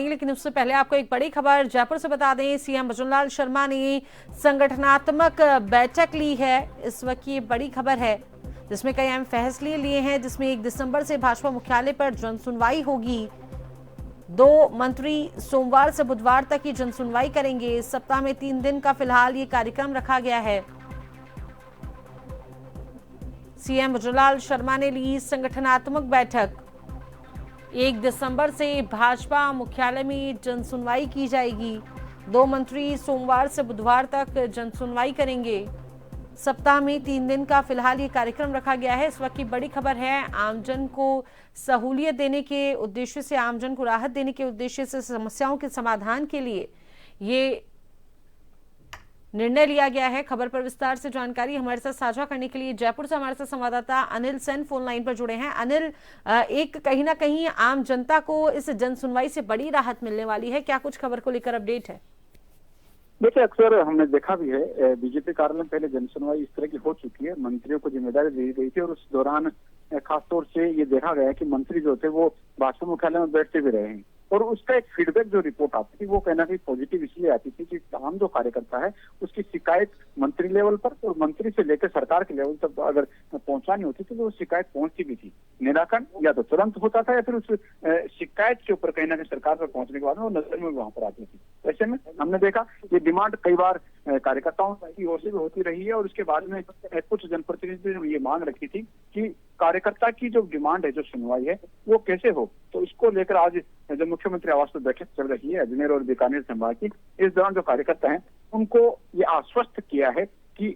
लेकिन उससे पहले आपको एक बड़ी खबर जयपुर से बता दें। सीएम भजनलाल शर्मा ने संगठनात्मक बैठक ली है। इस वक्त की बड़ी खबर है जिसमें कई अहम फैसले लिए हैं, जिसमें 1 दिसंबर से भाजपा मुख्यालय पर जनसुनवाई होगी। 2 मंत्री सोमवार से बुधवार तक की जनसुनवाई करेंगे। सप्ताह में 3 दिन का फिलहाल ये कार्यक्रम रखा गया है। सीएम भजनलाल शर्मा ने ली संगठनात्मक बैठक। 1 दिसंबर से भाजपा मुख्यालय में जनसुनवाई की जाएगी। 2 मंत्री सोमवार से बुधवार तक जनसुनवाई करेंगे। सप्ताह में 3 दिन का फिलहाल ये कार्यक्रम रखा गया है। इस वक्त की बड़ी खबर है, आमजन को सहूलियत देने के उद्देश्य से, आमजन को राहत देने के उद्देश्य से समस्याओं के समाधान के लिए ये निर्णय लिया गया है। खबर पर विस्तार से जानकारी हमारे साथ साझा करने के लिए जयपुर से हमारे साथ संवाददाता अनिल सेन फोन लाइन पर जुड़े हैं। अनिल, एक कहीं ना कहीं आम जनता को इस जनसुनवाई से बड़ी राहत मिलने वाली है, क्या कुछ खबर को लेकर अपडेट है? देखिए, अक्सर हमने देखा भी है, बीजेपी कार्यालय में पहले जनसुनवाई इस तरह की हो चुकी है। मंत्रियों को जिम्मेदारी दी गई थी और उस दौरान खासतौर से ये देखा गया कि मंत्री जो थे वो भाजपा मुख्यालय में बैठते भी रहे हैं और उसका एक फीडबैक जो रिपोर्ट आती थी वो कहना कि पॉजिटिव इसलिए आती थी कि आम जो कार्यकर्ता है उसकी शिकायत मंत्री लेवल पर और मंत्री से लेकर सरकार के लेवल तक अगर पहुंचानी होती थी तो वो शिकायत पहुंचती भी थी। निराकरण या तो तुरंत होता था या फिर उस शिकायत के ऊपर कहीं ना कहीं सरकार पर पहुंचने के बाद में वो नजर में वहां पर आती थी। ऐसे में हमने देखा ये डिमांड कई बार कार्यकर्ताओं की ओर से भी होती रही है और उसके बाद में कुछ जनप्रतिनिधियों ने ये मांग रखी थी कि कार्यकर्ता की जो डिमांड है, जो सुनवाई है, वो कैसे हो। तो इसको लेकर आज जो मुख्यमंत्री आवास पर बैठक चल रही है अजमेर और बीकानेर संभाग की, इस दौरान जो कार्यकर्ता हैं उनको ये आश्वस्त किया है कि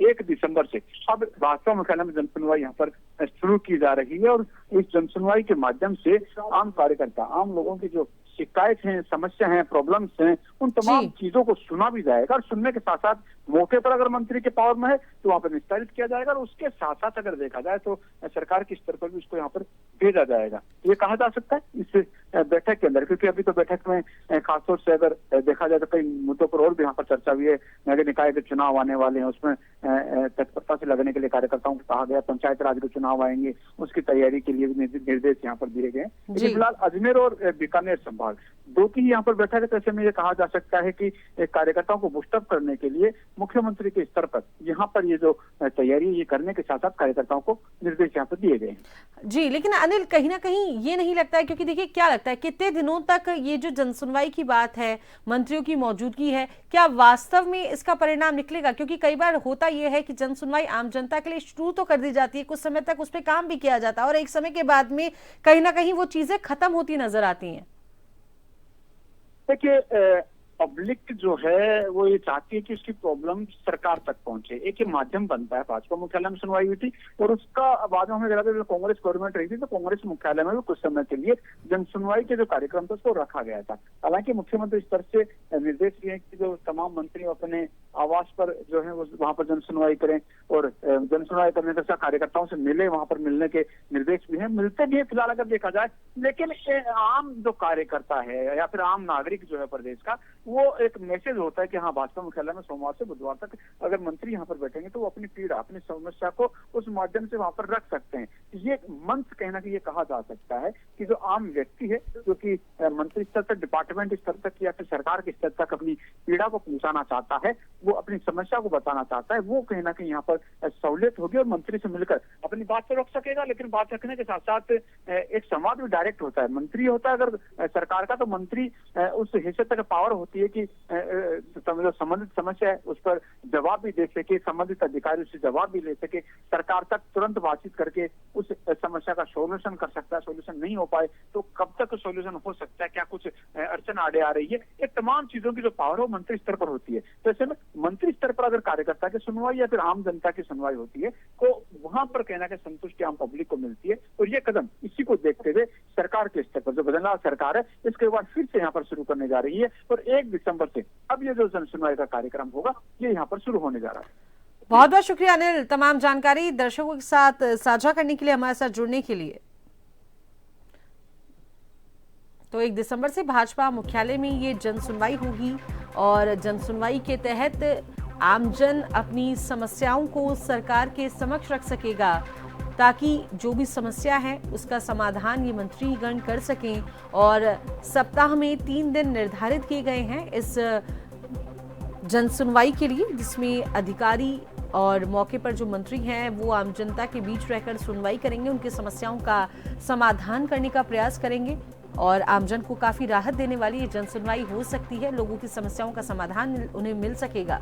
1 दिसंबर से अब भाजपा मुख्यालय में जनसुनवाई यहाँ पर शुरू की जा रही है और इस जनसुनवाई के माध्यम से आम कार्यकर्ता, आम लोगों की जो शिकायत है, समस्या है, प्रॉब्लम्स हैं, उन तमाम चीजों को सुना भी जाएगा और सुनने के साथ साथ मौके पर अगर मंत्री के पावर में है तो वहां पर निस्तारित किया जाएगा और उसके साथ साथ अगर देखा जाए तो सरकार के स्तर पर भी उसको यहाँ पर भेजा जाएगा। ये कहा जा सकता है इस बैठक के अंदर, क्योंकि अभी तो बैठक में खासतौर से अगर देखा जाए तो कई मुद्दों पर और भी यहाँ पर चर्चा हुई है। नगर निकाय के चुनाव आने वाले हैं, उसमें तत्परता से लगने के लिए कार्यकर्ताओं को कहा गया। पंचायत राज के चुनाव आएंगे, उसकी तैयारी के लिए भी निर्देश यहाँ पर दिए गए। लेकिन फिलहाल अजमेर और बीकानेर संभाग दो की यहाँ पर बैठक है। तो ऐसे में ये कहा जा सकता है कि कार्यकर्ताओं को बूस्टअप करने के लिए मुख्यमंत्री के स्तर पर यहाँ पर ये जो तैयारी ये करने के साथ साथ कार्यकर्ताओं को निर्देश यहाँ पर दिए गए हैं। जी, लेकिन अनिल, कहीं ना कहीं ये नहीं लगता है, क्योंकि देखिए क्या लगता है कितने दिनों तक ये जो जनसुनवाई की बात है, मंत्रियों की मौजूदगी है, क्या वास्तव में इसका परिणाम निकलेगा? क्योंकि कई बार होता यह है कि जनसुनवाई आम जनता के लिए शुरू तो कर दी जाती है, कुछ समय तक उस पर काम भी किया जाता है और एक समय के बाद में कहीं ना कहीं वो चीजें खत्म होती नजर आती हैं। देखिए, पब्लिक जो है वो ये चाहती है कि उसकी प्रॉब्लम सरकार तक पहुंचे। एक ये माध्यम बनता है। भाजपा मुख्यालय में सुनवाई हुई थी और उसका बाद में हमें लगा जब कांग्रेस गवर्नमेंट रही थी तो कांग्रेस मुख्यालय में भी कुछ समय के लिए जन सुनवाई के जो कार्यक्रम था उसको रखा गया था। हालांकि मुख्यमंत्री स्तर से निर्देश दिए कि जो तमाम मंत्री अपने आवास पर जो है वो वहां पर जन सुनवाई करें और जन सुनवाई करने के साथ कार्यकर्ताओं से मिले, वहां पर मिलने के निर्देश भी हैं, मिलते भी है फिलहाल अगर देखा जाए। लेकिन आम जो कार्यकर्ता है या फिर आम नागरिक जो है प्रदेश का, वो एक मैसेज होता है कि हाँ, भाजपा मुख्यालय में सोमवार से बुधवार तक अगर मंत्री यहाँ पर बैठेंगे तो वो अपनी पीड़ा, अपनी समस्या को उस माध्यम से वहां पर रख सकते हैं। ये मंच कहना कि ये कहा जा सकता है कि जो आम व्यक्ति है जो कि मंत्री स्तर तक, डिपार्टमेंट स्तर तक या फिर सरकार के स्तर तक अपनी पीड़ा को पहुंचाना चाहता है, वो अपनी समस्या को बताना चाहता है, वो कहीं ना कहीं यहाँ पर सहूलियत होगी और मंत्री से मिलकर अपनी बात तो रख सकेगा। लेकिन बात रखने के साथ साथ एक संवाद भी डायरेक्ट होता है। मंत्री होता है अगर सरकार का, तो मंत्री उस हैसियत तक पावर होती है कि जो संबंधित समस्या है उस पर जवाब भी दे सके, संबंधित अधिकारी उससे जवाब भी ले सके, सरकार तक तुरंत बातचीत करके उस समस्या का सोल्यूशन कर सकता है। सोल्यूशन नहीं हो पाए तो कब तक सोल्यूशन हो सकता है, क्या कुछ अड़चन आड़े आ रही है, ये तमाम चीजों की जो पावर हो मंत्री स्तर पर होती है। तो ऐसे में मंत्री स्तर पर अगर कार्यकर्ता की सुनवाई या फिर आम जनता की सुनवाई होती है तो वहां पर कहना कि संतुष्टि आम पब्लिक को मिलती है। और ये कदम, इसी को देखते हुए सरकार के स्तर पर जो भजनलाल सरकार है इसके बाद फिर से यहाँ पर शुरू करने जा रही है और 1 दिसंबर से अब ये जो जन सुनवाई का कार्यक्रम होगा ये यहाँ पर शुरू होने जा रहा है। बहुत बहुत शुक्रिया अनिल, तमाम जानकारी दर्शकों के साथ साझा करने के लिए, हमारे साथ जुड़ने के लिए। तो 1 दिसंबर से भाजपा मुख्यालय में ये जनसुनवाई होगी और जनसुनवाई के तहत आमजन अपनी समस्याओं को सरकार के समक्ष रख सकेगा। ताकि जो भी समस्या है उसका समाधान ये मंत्रीगण कर सकें। और सप्ताह में 3 दिन निर्धारित किए गए हैं इस जनसुनवाई के लिए, जिसमें अधिकारी और मौके पर जो मंत्री हैं वो आम जनता के बीच रहकर सुनवाई करेंगे, उनकी समस्याओं का समाधान करने का प्रयास करेंगे और आमजन को काफी राहत देने वाली ये जनसुनवाई हो सकती है। लोगों की समस्याओं का समाधान उन्हें मिल सकेगा।